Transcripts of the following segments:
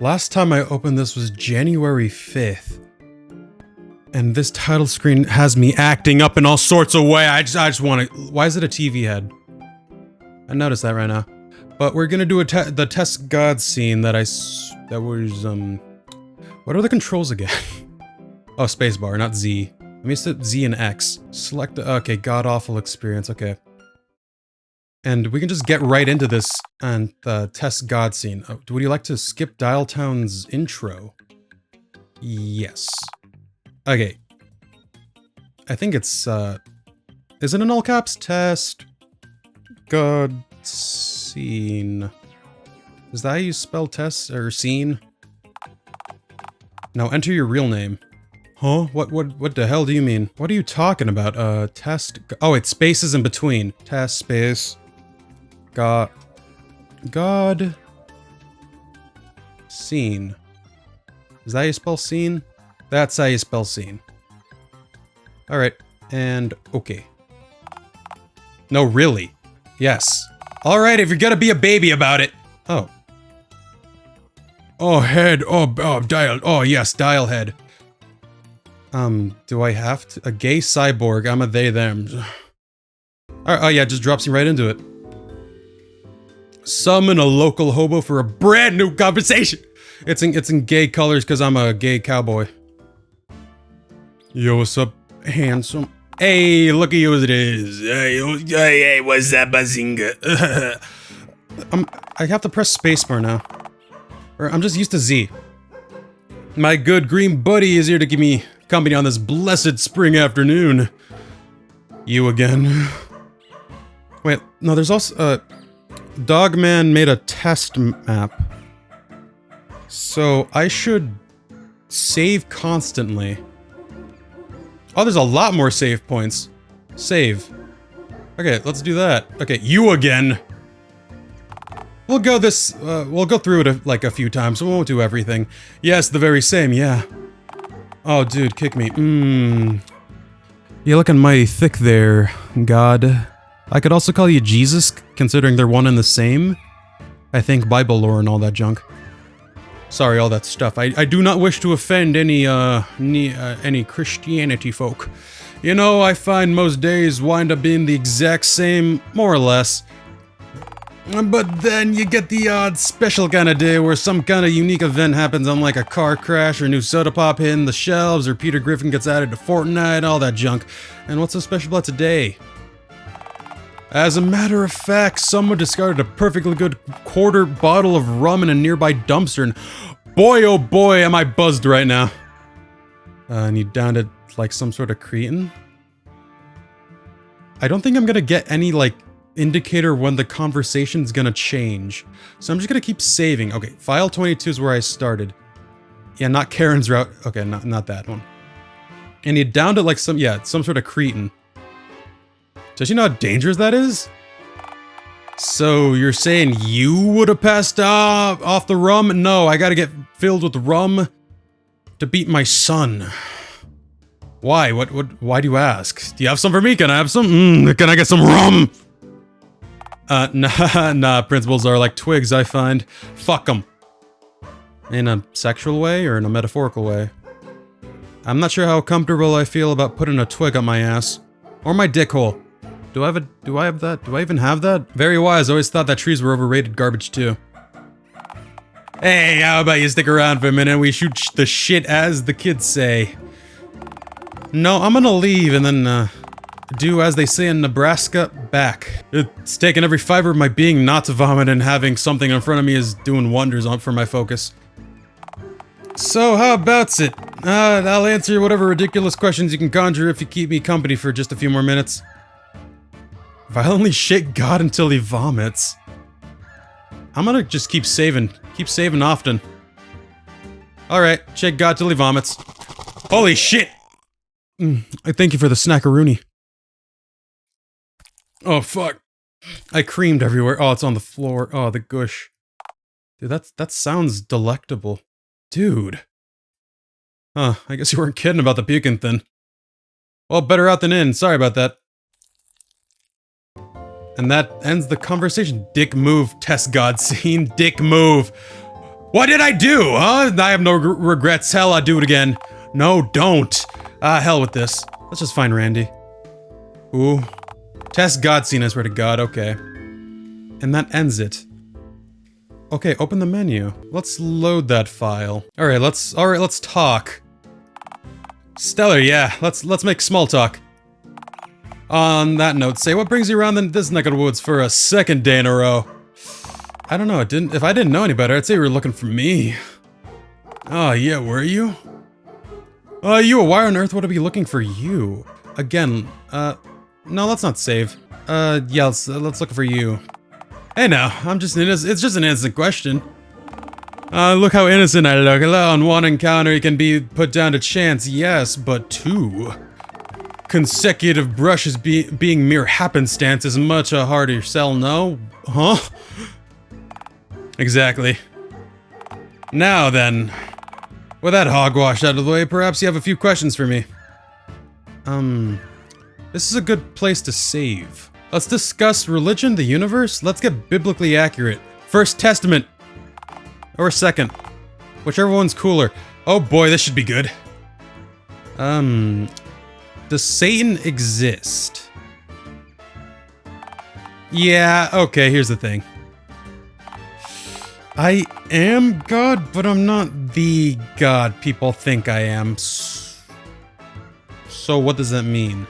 Last time I opened this was January 5th. And this title screen has me acting up in all sorts of ways. I just want to... Why is it a TV head? I noticed that right now. But we're gonna do the test god scene that that was, what are the controls again? Oh, spacebar, not Z. Let me set Z and X. Select, okay, god-awful experience, okay. And we can just get right into this and the test god scene. Would you like to skip Dialtown's intro? Yes. Okay. I think it's, is it in all caps? Test god scene. Is that how you spell test or scene? Now enter your real name. Huh? What the hell do you mean? What are you talking about? Test... Oh, it's spaces in between. Test space... God... Scene. Is that how you spell scene? That's how you spell scene. Alright. And... okay. No, really. Yes. Alright, if you're gonna be a baby about it. Oh. Oh, head. Oh, dial. Oh, yes, dial head. Do I have to? A gay cyborg. I'm a they, them. Oh yeah, just drops me right into it. Summon a local hobo for a brand new conversation. It's in gay colors because I'm a gay cowboy. Yo, what's up, handsome? Hey, look at you as it is. Hey, what's that, bazinga? I have to press spacebar now. Or I'm just used to Z. My good green buddy is here to give me company on this blessed spring afternoon. You again. Wait, no, there's also, Dogman made a test map. So, I should save constantly. Oh, there's a lot more save points. Save. Okay, let's do that. Okay, you again. We'll go through it like a few times, so we won't do everything. Yes, the very same, yeah. Oh, dude, kick me. You're looking mighty thick there, God. I could also call you Jesus, considering they're one and the same. I think Bible lore and all that junk. Sorry, all that stuff. I do not wish to offend any Christianity folk. You know, I find most days wind up being the exact same, more or less. But then you get the odd special kind of day where some kind of unique event happens on like a car crash or new soda pop hitting the shelves or Peter Griffin gets added to Fortnite, all that junk. And what's so special about today? As a matter of fact, someone discarded a perfectly good quarter bottle of rum in a nearby dumpster and boy oh boy am I buzzed right now. And you downed it like some sort of cretin? I don't think I'm gonna get any like indicator when the conversation's gonna change. So I'm just gonna keep saving. Okay, file 22 is where I started. Yeah, not Karen's route. Okay, not that one. And you downed it like some sort of cretin. Does you know how dangerous that is? So you're saying you would have passed off the rum? No, I gotta get filled with rum to beat my son. Why? Why do you ask? Do you have some for me? Can I have some? Can I get some rum? Nah, principles are like twigs, I find. Fuck them. In a sexual way or in a metaphorical way? I'm not sure how comfortable I feel about putting a twig up my ass. Or my dick hole. Do I have that? Do I even have that? Very wise, always thought that trees were overrated garbage too. Hey, how about you stick around for a minute and we shoot the shit as the kids say. No, I'm gonna leave and then, do as they say in Nebraska, back. It's taken every fiber of my being not to vomit, and having something in front of me is doing wonders for my focus. So how about's it? I'll answer whatever ridiculous questions you can conjure if you keep me company for just a few more minutes. Violently shake God until he vomits. I'm gonna just keep saving often. Alright, shake God till he vomits. Holy shit! I thank you for the snackaroonie. Oh, fuck. I creamed everywhere. Oh, it's on the floor. Oh, the gush. Dude, that sounds delectable. Dude. Huh, I guess you weren't kidding about the puking thing. Well, better out than in. Sorry about that. And that ends the conversation. Dick move, test god scene. Dick move. What did I do, huh? I have no regrets. Hell, I'll do it again. No, don't. Hell with this. Let's just find Randy. Ooh. Test Godseen, I swear to God. Okay. And that ends it. Okay, open the menu. Let's load that file. Alright, let's talk. Stellar, yeah. Let's make small talk. On that note, say what brings you around this neck of the woods for a second day in a row? I don't know, if I didn't know any better, I'd say you were looking for me. Oh, yeah, were you? Why on earth would I be looking for you? Again, no, let's not save. Yeah, let's look for you. Hey now, it's just an innocent question. Look how innocent I look. On one encounter, it can be put down to chance, yes, but two consecutive brushes being mere happenstance is much a harder sell, no? Huh? Exactly. Now then, with that hogwash out of the way, perhaps you have a few questions for me. This is a good place to save. Let's discuss religion, the universe. Let's get biblically accurate. First Testament. Or second. Whichever one's cooler. Oh boy, this should be good. Does Satan exist? Yeah, okay, here's the thing. I am God, but I'm not the God people think I am. So what does that mean?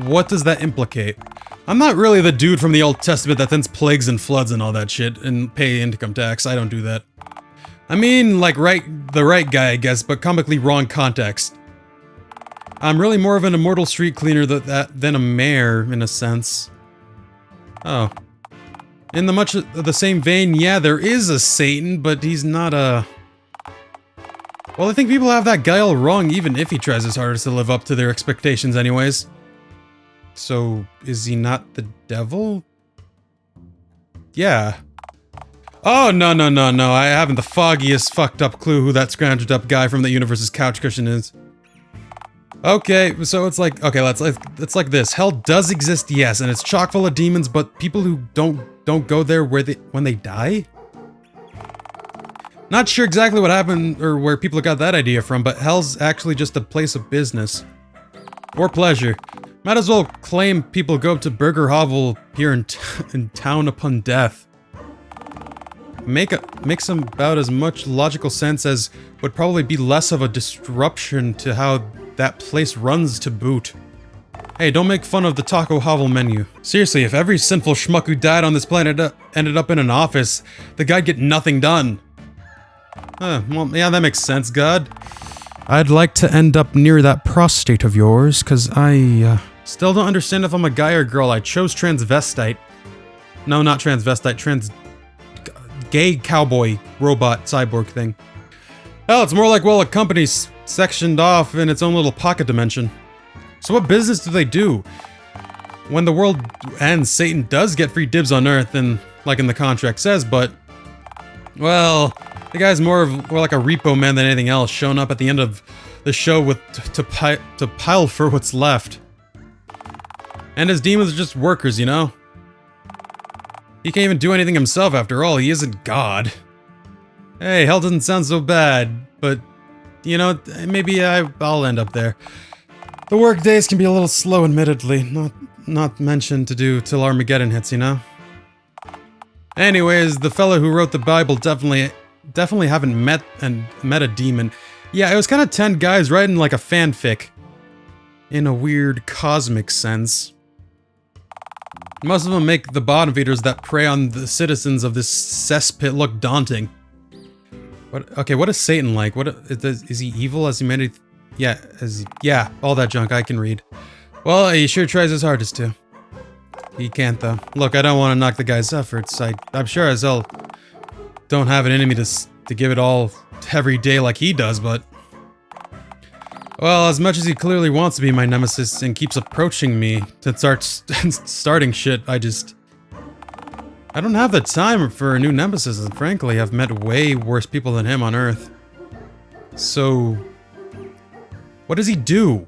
What does that implicate? I'm not really the dude from the Old Testament that sends plagues and floods and all that shit and pay income tax. I don't do that. I mean, like, the right guy, I guess, but comically wrong context. I'm really more of an immortal street cleaner than a mayor, in a sense. Oh. In much the same vein, yeah, there is a Satan, but he's not a... Well, I think people have that guy all wrong, even if he tries his hardest to live up to their expectations anyways. So, is he not the devil? Yeah. Oh, no, I haven't the foggiest fucked up clue who that scrounged up guy from the universe's couch cushion is. Okay, so it's like, okay, it's like this. Hell does exist, yes, and it's chock full of demons, but people who don't go there when they die? Not sure exactly what happened or where people got that idea from, but hell's actually just a place of business. Or pleasure. Might as well claim people go to Burger Hovel here in town upon death. Makes about as much logical sense as would probably be less of a disruption to how that place runs to boot. Hey, don't make fun of the Taco Hovel menu. Seriously, if every sinful schmuck who died on this planet ended up in an office, the guy'd get nothing done. Well, yeah, that makes sense, God. I'd like to end up near that prostate of yours, cause I, still don't understand if I'm a guy or girl. I chose transvestite. No, not transvestite, gay cowboy robot cyborg thing. Hell, it's more like, well, a company's sectioned off in its own little pocket dimension. So what business do they do? When the world ends, Satan does get free dibs on Earth, and like in the contract says, but... Well, the guy's more like a repo man than anything else, showing up at the end of the show with to pile for what's left. And his demons are just workers, you know? He can't even do anything himself after all, he isn't God. Hey, hell doesn't sound so bad, but, you know, maybe I'll end up there. The work days can be a little slow, admittedly, not mentioned to do till Armageddon hits, you know? Anyways, the fella who wrote the Bible definitely haven't met a demon. Yeah, it was kind of 10 guys writing like a fanfic. In a weird cosmic sense. Most of them make the bottom feeders that prey on the citizens of this cesspit look daunting. What is Satan like? Is he evil as humanity? Yeah, all that junk I can read. Well, he sure tries his hardest to. He can't though. Look, I don't want to knock the guy's efforts. I'm sure as hell don't have it in me to give it all every day like he does, but... Well, as much as he clearly wants to be my nemesis and keeps approaching me to starting shit, I don't have the time for a new nemesis, and frankly, I've met way worse people than him on Earth. So... What does he do?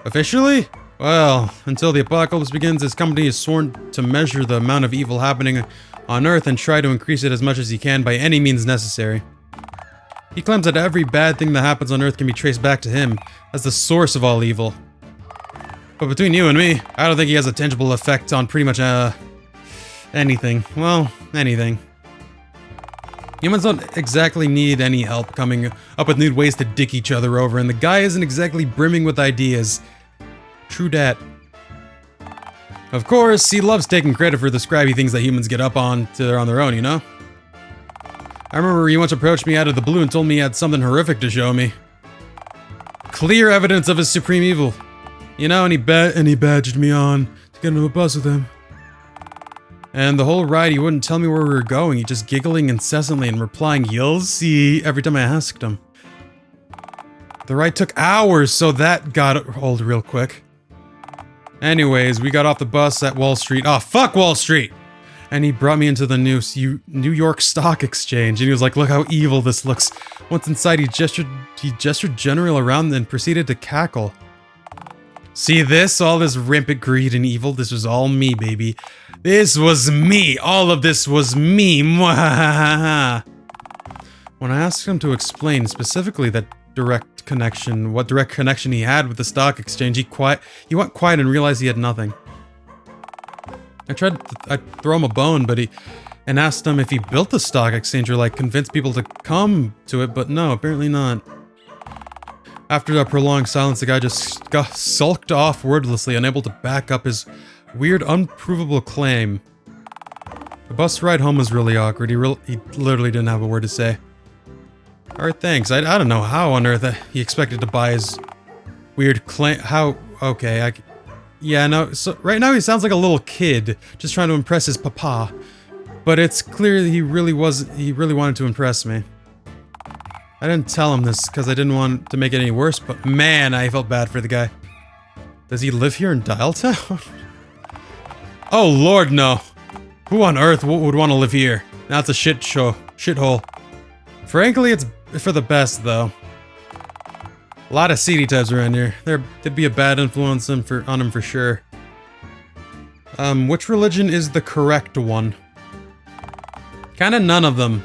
Officially? Well, until the apocalypse begins, his company is sworn to measure the amount of evil happening on Earth and try to increase it as much as he can by any means necessary. He claims that every bad thing that happens on Earth can be traced back to him as the source of all evil. But between you and me, I don't think he has a tangible effect on pretty much, anything. Well, anything. Humans don't exactly need any help coming up with new ways to dick each other over, and the guy isn't exactly brimming with ideas. True dat. Of course, he loves taking credit for the scrappy things that humans get up on their own, you know? I remember he once approached me out of the blue and told me he had something horrific to show me. Clear evidence of his supreme evil. You know, and he badged me on to get into a bus with him. And the whole ride, he wouldn't tell me where we were going. He just giggling incessantly and replying, "You'll see," every time I asked him. The ride took hours, so that got old real quick. Anyways, we got off the bus at Wall Street. Oh, fuck Wall Street! And he brought me into the New York Stock Exchange, and he was like, "Look how evil this looks." Once inside, he gestured generally around and proceeded to cackle. See this? All this rampant greed and evil? This was all me, baby. This was me! All of this was me! Mwahaha! When I asked him to explain specifically that what direct connection he had with the stock exchange, he went quiet and realized he had nothing. I throw him a bone, and asked him if he built the stock exchange or like convinced people to come to it, but no, apparently not. After a prolonged silence, the guy just sulked off wordlessly, unable to back up his weird, unprovable claim. The bus ride home was really awkward. He literally didn't have a word to say. Alright, thanks. I don't know how on earth he expected to buy his weird claim. Okay, yeah, no, so right now he sounds like a little kid, just trying to impress his papa. But it's clear that he really wanted to impress me. I didn't tell him this because I didn't want to make it any worse, but man, I felt bad for the guy. Does he live here in Dialtown? Oh lord, no. Who on earth would want to live here? That's a shithole. Frankly, it's for the best, though. A lot of seedy types around here. There'd be a bad influence on him for sure. Which religion is the correct one? Kinda none of them.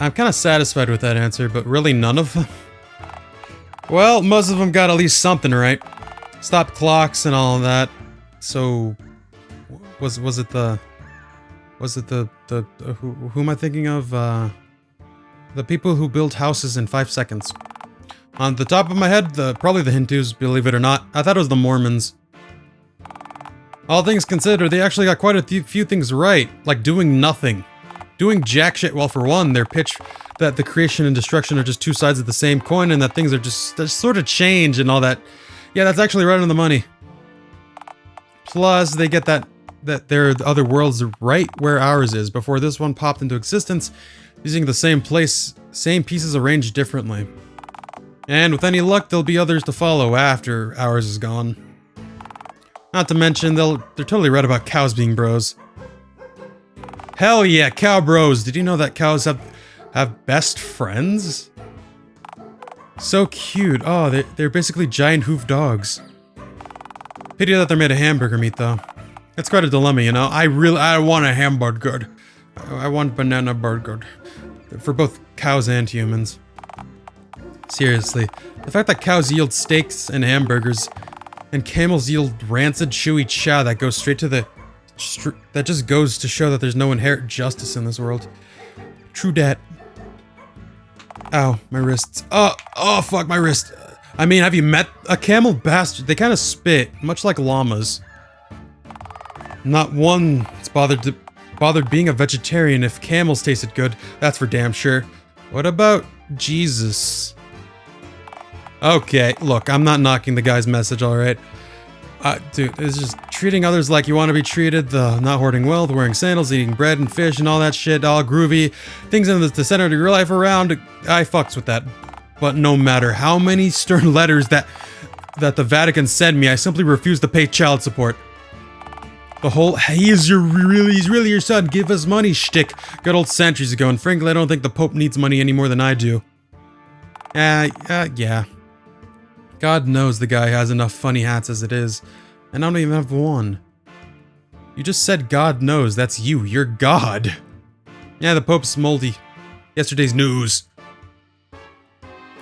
I'm kinda satisfied with that answer, but really none of them? Well, most of them got at least something right. Stop clocks and all of that. So, who am I thinking of? The people who build houses in 5 seconds. On the top of my head, probably the Hindus, believe it or not. I thought it was the Mormons. All things considered, they actually got quite a few things right, like doing nothing. Doing jack shit. Well, for one, their pitch that the creation and destruction are just two sides of the same coin and that things are just sort of change and all that. Yeah, that's actually right on the money. Plus, they get that their other worlds are right where ours is before this one popped into existence, using the same pieces arranged differently. And with any luck, there'll be others to follow after ours is gone. Not to mention, they're totally right about cows being bros. Hell yeah, cow bros! Did you know that cows have best friends? So cute. Oh, they're basically giant hoof dogs. Pity that they're made of hamburger meat, though. It's quite a dilemma, you know? I want a hamburger. I want banana burger. For both cows and humans. Seriously, the fact that cows yield steaks and hamburgers, and camels yield rancid, chewy chow that goes straight to the... that just goes to show that there's no inherent justice in this world. True dat. Ow, my wrists. Oh, fuck, my wrist. I mean, have you met a camel bastard? They kind of spit, much like llamas. Not one's bothered being a vegetarian if camels tasted good. That's for damn sure. What about Jesus? Okay, look, I'm not knocking the guy's message, alright? Dude, it's just treating others like you want to be treated, not hoarding wealth, wearing sandals, eating bread and fish and all that shit, all groovy. Things in the center of your life around, I fucks with that. But no matter how many stern letters that the Vatican send me, I simply refuse to pay child support. The whole, hey, he's really your son, give us money shtick got old centuries ago, and frankly, I don't think the Pope needs money any more than I do. Yeah. God knows the guy has enough funny hats as it is, and I don't even have one. You just said God knows, that's you, you're God. Yeah, the Pope's moldy. Yesterday's news.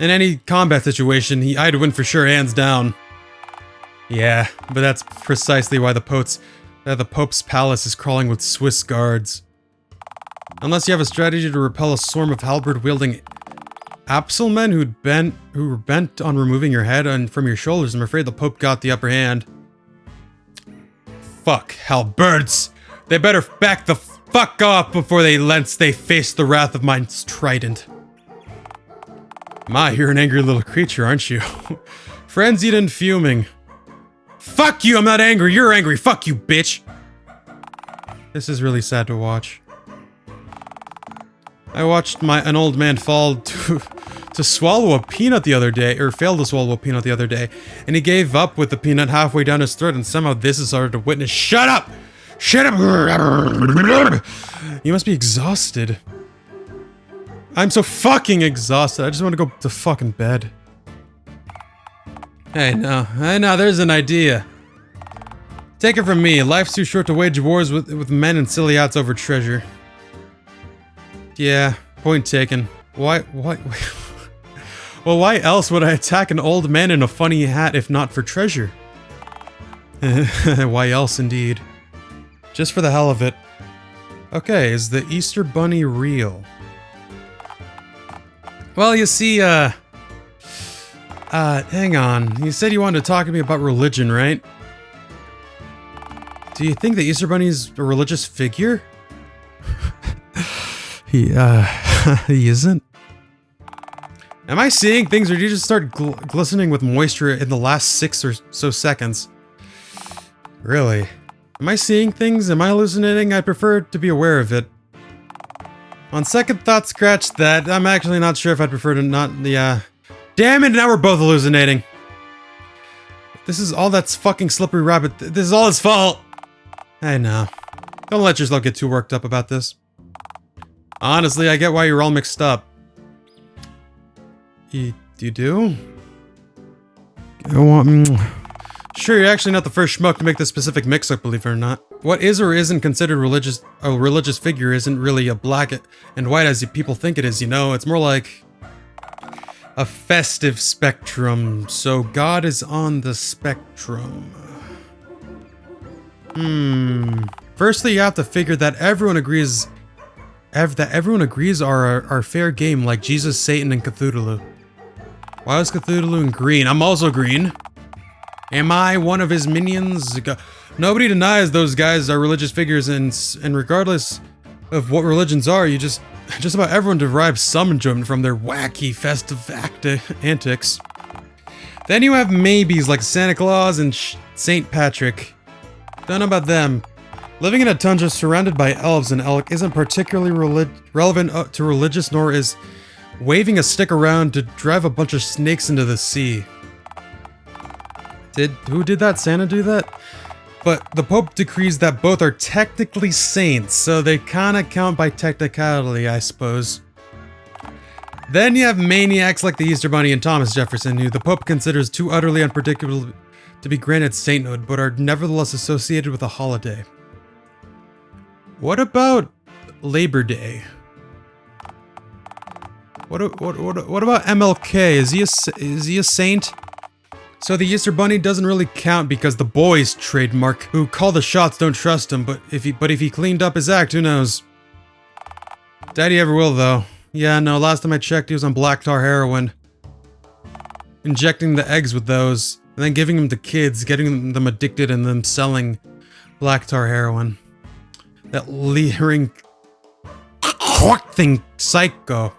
In any combat situation, I'd win for sure, hands down. Yeah, but that's precisely why the Pope's palace is crawling with Swiss guards. Unless you have a strategy to repel a swarm of halberd-wielding Absalmen who were bent on removing your head from your shoulders, I'm afraid the Pope got the upper hand. Fuck, halberds! They better back the fuck off before they face the wrath of my trident. My, you're an angry little creature, aren't you? Frenzied and fuming. Fuck you, I'm not angry, you're angry, fuck you, bitch! This is really sad to watch. I watched an old man fall to swallow a peanut the other day, or failed to swallow a peanut the other day, and he gave up with the peanut halfway down his throat, and somehow this is hard to witness. Shut up! Shut up! You must be exhausted. I'm so fucking exhausted. I just want to go to fucking bed. Hey, now, there's an idea. Take it from me, life's too short to wage wars with men and silly hats over treasure. Yeah, point taken. Why? Well, why else would I attack an old man in a funny hat if not for treasure? Why else, indeed. Just for the hell of it. Okay, is the Easter Bunny real? Well, you see, hang on. You said you wanted to talk to me about religion, right? Do you think the Easter Bunny is a religious figure? He isn't. Am I seeing things, or did you just start glistening with moisture in the last 6 or so seconds? Really? Am I seeing things? Am I hallucinating? I prefer to be aware of it. On second thought, scratch that. I'm actually not sure if I'd prefer to not, yeah. Damn it, now we're both hallucinating. This is all that's fucking Slippery Rabbit. This is all his fault. I know. Don't let yourself get too worked up about this. Honestly, I get why you're all mixed up. You do? Sure, you're actually not the first schmuck to make this specific mix-up, believe it or not. What is or isn't considered a religious figure isn't really a black and white as people think it is, you know? It's more like a festive spectrum, so God is on the spectrum. Firstly, you have to figure that everyone agrees are fair game, like Jesus, Satan, and Cthulhu. Why was Cthulhu in green? I'm also green. Am I one of his minions? Nobody denies those guys are religious figures, and regardless of what religions are, just about everyone derives some enjoyment from their wacky festive antics. Then you have maybes like Santa Claus and St. Patrick. Don't know about them. Living in a tundra surrounded by elves and elk isn't particularly relevant to religious, nor is waving a stick around to drive a bunch of snakes into the sea. Who did that? Santa do that? But the Pope decrees that both are technically saints, so they kinda count by technicality, I suppose. Then you have maniacs like the Easter Bunny and Thomas Jefferson, who the Pope considers too utterly unpredictable to be granted sainthood, but are nevertheless associated with a holiday. What about Labor Day? What about MLK? Is he a saint? So the Easter Bunny doesn't really count because the boys trademark, who call the shots, don't trust him, but if he cleaned up his act, who knows? Daddy ever will, though. Yeah, no, last time I checked, he was on black tar heroin. Injecting the eggs with those, and then giving them to kids, getting them addicted, and then selling black tar heroin. That leering thing, psycho.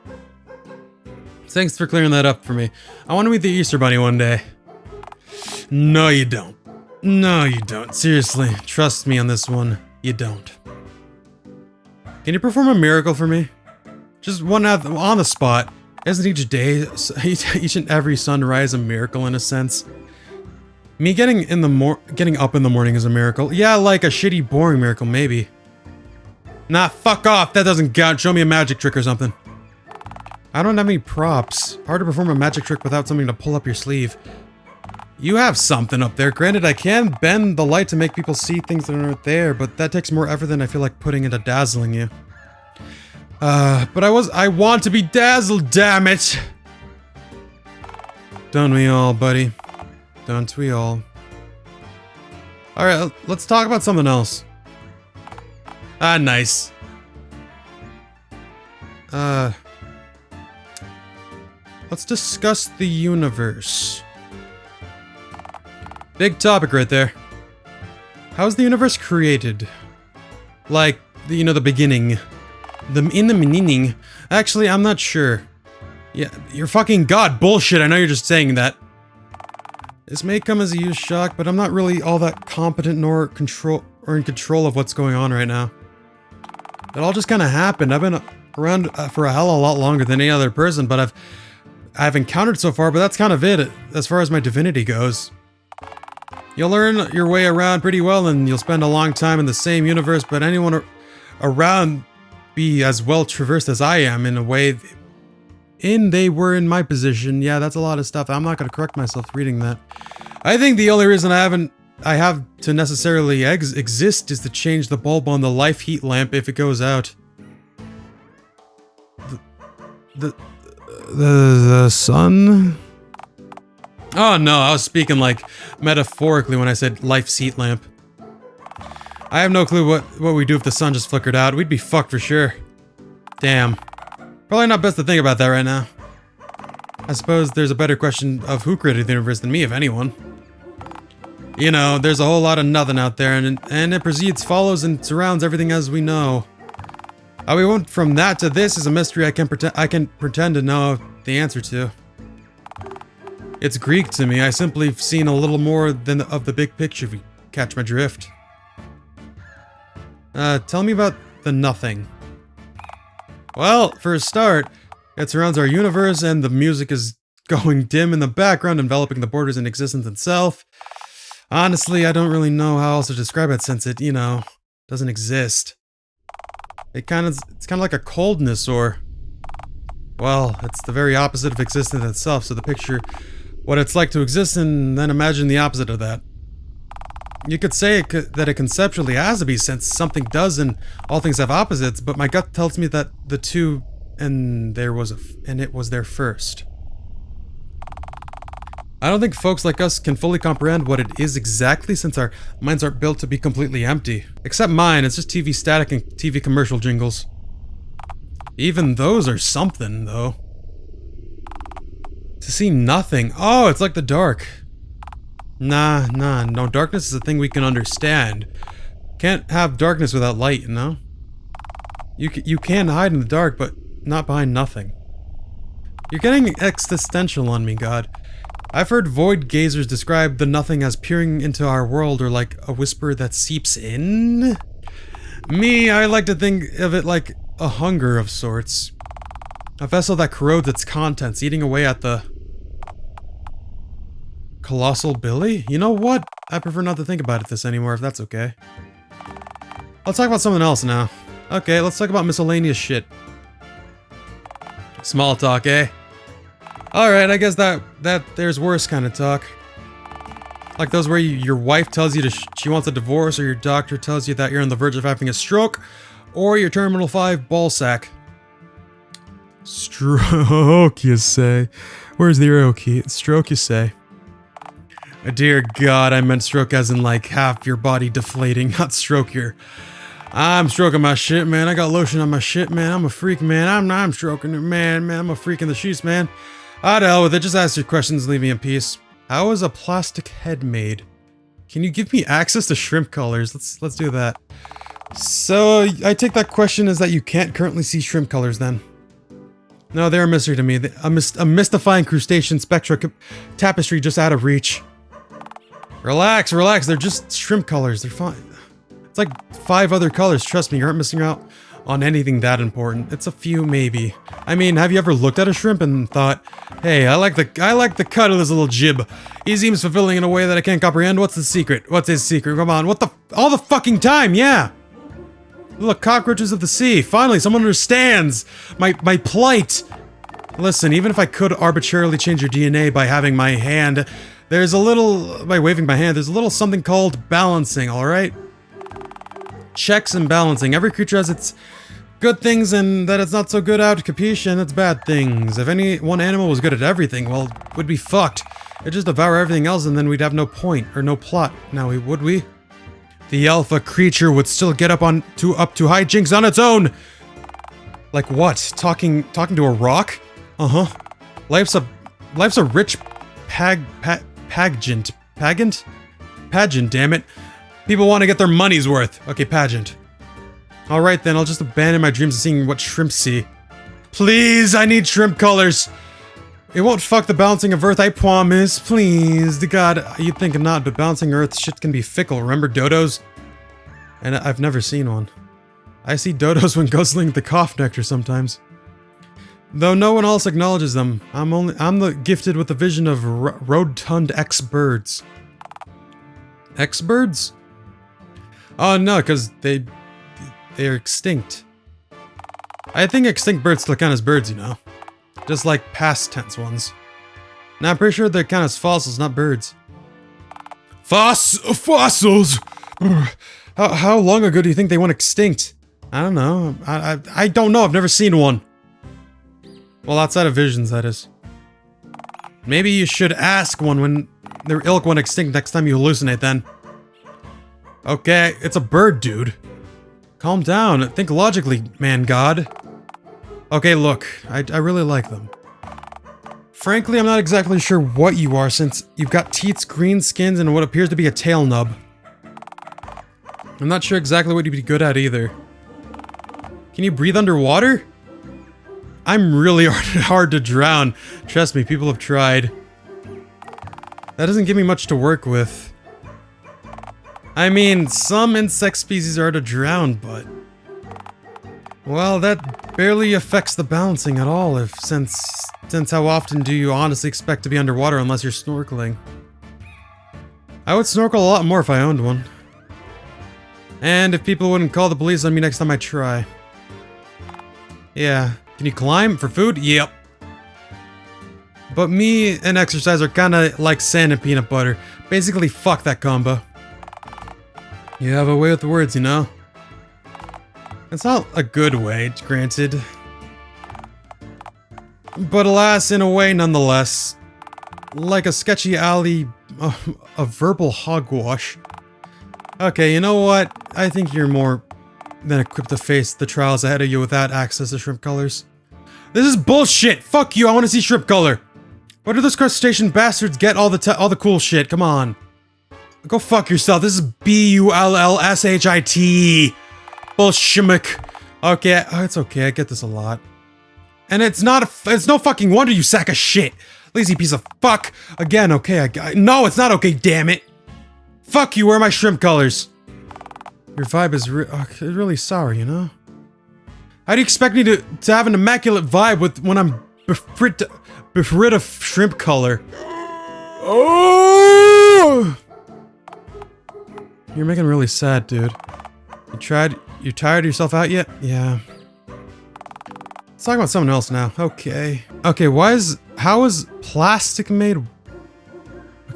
Thanks for clearing that up for me. I want to meet the Easter Bunny one day. No, you don't. No, you don't. Seriously, trust me on this one. You don't. Can you perform a miracle for me? Just one on the spot. Isn't each day, each and every sunrise a miracle in a sense? Me getting up in the morning is a miracle. Yeah, like a shitty, boring miracle, maybe. Nah, fuck off. That doesn't count. Show me a magic trick or something. I don't have any props. Hard to perform a magic trick without something to pull up your sleeve. You have something up there. Granted, I can bend the light to make people see things that aren't there, but that takes more effort than I feel like putting into dazzling you. But I want to be dazzled, damn it! Don't we all, buddy? Don't we all? Alright, let's talk about something else. Ah, nice. Let's discuss the universe. Big topic right there. How's the universe created? Like, you know, the beginning. In the beginning. Actually, I'm not sure. Yeah, you're fucking God bullshit, I know you're just saying that. This may come as a huge shock, but I'm not really all that competent nor in control of what's going on right now. It all just kind of happened. I've been around for a hell of a lot longer than any other person, but I've encountered so far, but that's kind of it as far as my divinity goes. You'll learn your way around pretty well, and you'll spend a long time in the same universe, but anyone around be as well traversed as I am in a way they were in my position. Yeah, that's a lot of stuff. I'm not going to correct myself reading that. I think the only reason I have to necessarily exist is to change the bulb on the life heat lamp if it goes out. The sun? Oh no, I was speaking like metaphorically when I said life's heat lamp. I have no clue what we'd do if the sun just flickered out. We'd be fucked for sure. Damn. Probably not best to think about that right now. I suppose there's a better question of who created the universe than me, if anyone. You know, there's a whole lot of nothing out there, and it precedes, follows, and surrounds everything as we know. How we went from that to this is a mystery I can pretend to know the answer to. It's Greek to me. I simply have seen a little more than of the big picture, if you catch my drift. Tell me about the nothing. Well, for a start, it surrounds our universe, and the music is going dim in the background, enveloping the borders in existence itself. Honestly, I don't really know how else to describe it since it, you know, doesn't exist. It's kind of like a coldness, or... well, it's the very opposite of existence itself, so the picture what it's like to exist and then imagine the opposite of that. You could say that it conceptually has to be since something does and all things have opposites, but my gut tells me that the two and it was there first. I don't think folks like us can fully comprehend what it is exactly since our minds aren't built to be completely empty. Except mine, it's just TV static and TV commercial jingles. Even those are something, though. To see nothing. Oh, it's like the dark. Nah, no, darkness is a thing we can understand. Can't have darkness without light, you know? You can hide in the dark, but not behind nothing. You're getting existential on me, God. I've heard void gazers describe the nothing as peering into our world or like a whisper that seeps in. Me, I like to think of it like a hunger of sorts. A vessel that corrodes its contents, eating away at the... Colossal Billy? You know what? I prefer not to think about this anymore, if that's okay. Let's talk about something else now. Okay, let's talk about miscellaneous shit. Small talk, eh? Alright, I guess that there's worse kind of talk. Like those where your wife tells you she wants a divorce, or your doctor tells you that you're on the verge of having a stroke, or your terminal 5 ball sack. Stroke, you say? Where's the arrow key? Stroke, you say? Dear God, I meant stroke as in like half your body deflating, not stroke your... I'm stroking my shit, man. I got lotion on my shit, man. I'm a freak, man. I'm stroking it, man. I'm a freak in the sheets, man. Ah, to hell with it. Just ask your questions and leave me in peace. How is a plastic head made? Can you give me access to shrimp colors? Let's do that. So, I take that question as that you can't currently see shrimp colors then. No, they're a mystery to me. A mystifying crustacean spectra tapestry just out of reach. Relax, they're just shrimp colors, they're fine. It's like 5 other colors, trust me, you aren't missing out on anything that important. It's a few, maybe. I mean, have you ever looked at a shrimp and thought, hey, I like the cut of this little jib. He seems fulfilling in a way that I can't comprehend. What's the secret? What's his secret? Come on, all the fucking time, yeah! Look, cockroaches of the sea, finally, someone understands my plight. Listen, even if I could arbitrarily change your DNA by having my hand There's a little, by waving my hand, there's a little something called balancing, alright? Checks and balancing. Every creature has its good things and that it's not so good at, capiche, and its bad things. If any one animal was good at everything, well, we'd be fucked. It'd just devour everything else and then we'd have no point, or no plot. Now, would we? The alpha creature would still get up to hijinks on its own! Like what? Talking to a rock? Uh-huh. Life's a rich pageant, damn it. People want to get their money's worth. Okay, pageant. Alright then, I'll just abandon my dreams of seeing what shrimps see. Please, I need shrimp colors! It won't fuck the balancing of Earth, I promise. Please, to God, you'd think not, but balancing Earth shit can be fickle. Remember dodos? And I've never seen one. I see dodos when guzzling the cough nectar sometimes. Though no one else acknowledges them, I'm the gifted with the vision of rotund X-birds. X-birds? Oh no, because they're extinct. I think extinct birds still count as birds, you know. Just like past tense ones. Now I'm pretty sure they count as fossils, not birds. Fossils! How long ago do you think they went extinct? I don't know. I don't know, I've never seen one. Well, outside of visions, that is. Maybe you should ask one when their ilk went extinct next time you hallucinate then. Okay, it's a bird, dude. Calm down, think logically, man god. Okay, look, I really like them. Frankly, I'm not exactly sure what you are since you've got teats, green skins, and what appears to be a tail nub. I'm not sure exactly what you'd be good at either. Can you breathe underwater? I'm really hard to drown. Trust me, people have tried. That doesn't give me much to work with. I mean, some insect species are hard to drown, but... well, that barely affects the balancing at all, since how often do you honestly expect to be underwater unless you're snorkeling? I would snorkel a lot more if I owned one. And if people wouldn't call the police on me next time I try. Yeah. Can you climb for food? Yep. But me and exercise are kinda like sand and peanut butter. Basically, fuck that combo. You have a way with the words, you know? It's not a good way, granted. But alas, in a way nonetheless. Like a sketchy alley of verbal hogwash. Okay, you know what? I think you're more than equipped to face the trials ahead of you without access to shrimp colors. This is bullshit! Fuck you, I want to see shrimp color! Where do those crustacean bastards get all the cool shit? Come on. Go fuck yourself, this is B-U-L-L-S-H-I-T. Bullshimmick. Okay, it's okay, I get this a lot. And it's no fucking wonder, you sack of shit! Lazy piece of fuck! Again, okay, no, it's not okay, damn it! Fuck you, where are my shrimp colors? Your vibe is really sour, you know? How do you expect me to have an immaculate vibe when I'm rid of shrimp color? Oh! You're making me really sad, dude. You tired of yourself out yet? Yeah. Let's talk about something else now. Okay. Okay, how is plastic made?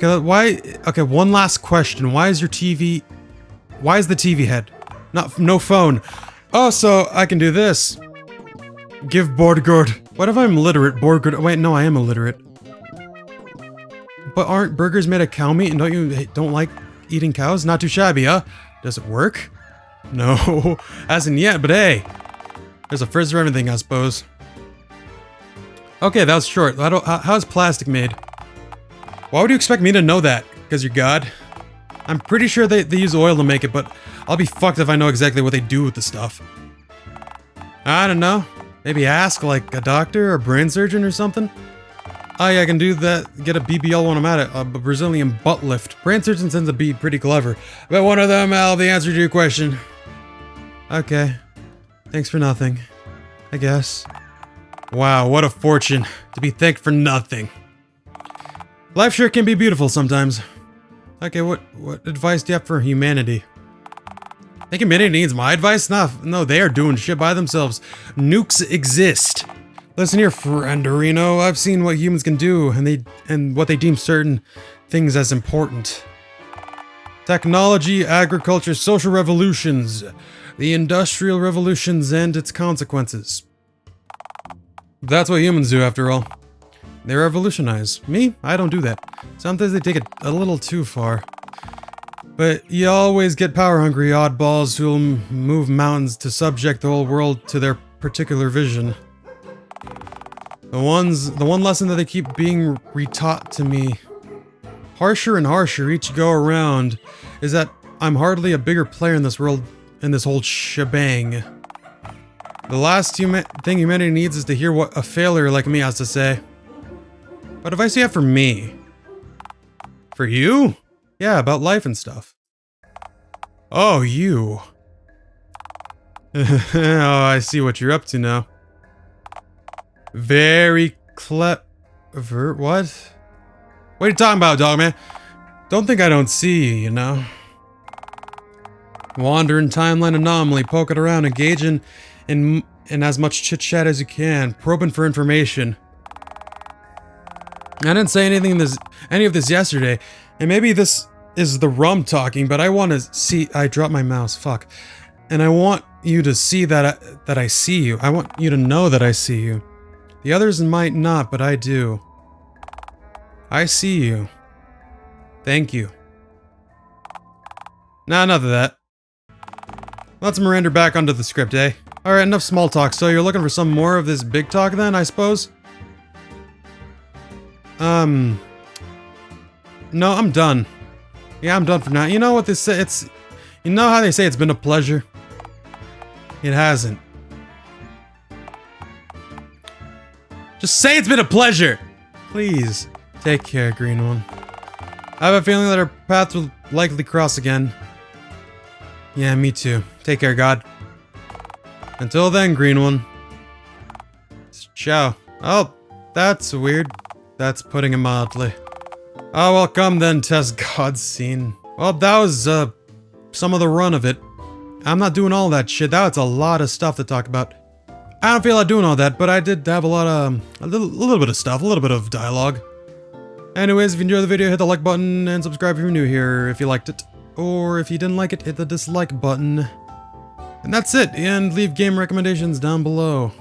Okay, one last question. Why is the TV head? No phone. Oh, so I can do this. Give Borgard. What if I'm illiterate? Borgard. Wait, no, I am illiterate. But aren't burgers made of cow meat and don't like eating cows? Not too shabby, huh? Does it work? No, hasn't yet, but hey. There's a first for everything, I suppose. Okay, that was short. How's plastic made? Why would you expect me to know that? Because you're God? I'm pretty sure they use oil to make it, but I'll be fucked if I know exactly what they do with the stuff. I don't know. Maybe ask, like, a doctor or a brain surgeon or something? Oh yeah, I can do that. Get a BBL when I'm at it. A Brazilian butt lift. Brain surgeons tend to be pretty clever. But one of them, I'll have the answer to your question. Okay. Thanks for nothing. I guess. Wow, what a fortune. To be thanked for nothing. Life sure can be beautiful sometimes. Okay, what advice do you have for humanity? Think humanity needs my advice? No, they are doing shit by themselves. Nukes exist. Listen here, friend Reno. I've seen what humans can do, and what they deem certain things as important. Technology, agriculture, social revolutions, the Industrial Revolutions and its consequences. That's what humans do, after all. They revolutionize. Me? I don't do that. Sometimes they take it a little too far. But you always get power-hungry oddballs who'll move mountains to subject the whole world to their particular vision. The one lesson that they keep being retaught to me, harsher and harsher each go around, is that I'm hardly a bigger player in this world, in this whole shebang. The last thing humanity needs is to hear what a failure like me has to say. What advice do you have for me? For you? Yeah, about life and stuff. Oh, you. Oh, I see what you're up to now. Very clever. What? What are you talking about, dog man? Don't think I don't see you, you know? Wandering timeline anomaly, poking around, engaging in as much chit-chat as you can, probing for information. I didn't say any of this yesterday, and maybe this is the rum talking, but I want to see. I dropped my mouse. Fuck. And I want you to see that I see you. I want you to know that I see you. The others might not, but I do. I see you. Thank you. Nah, enough of that. Let's Miranda back onto the script, eh? Alright, enough small talk. So you're looking for some more of this big talk then, I suppose? No, I'm done. Yeah, I'm done for now. You know what this say? You know how they say it's been a pleasure? It hasn't. Just say it's been a pleasure! Please. Take care, Green One. I have a feeling that our paths will likely cross again. Yeah, me too. Take care, God. Until then, Green One. Ciao. Oh, that's weird. That's putting it mildly. Oh, well, come then, test God's scene. Well, that was, some of the run of it. I'm not doing all that shit. That's a lot of stuff to talk about. I don't feel like doing all that, but I did have a little bit of stuff, a little bit of dialogue. Anyways, if you enjoyed the video, hit the like button and subscribe if you're new here if you liked it. Or if you didn't like it, hit the dislike button. And that's it, and leave game recommendations down below.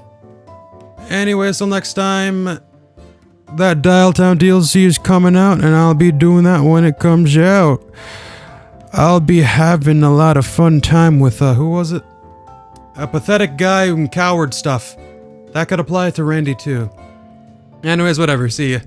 Anyways, till next time, that Dialtown DLC is coming out, and I'll be doing that when it comes out. I'll be having a lot of fun time with, who was it? A pathetic guy and coward stuff. That could apply to Randy too. Anyways, whatever, see ya.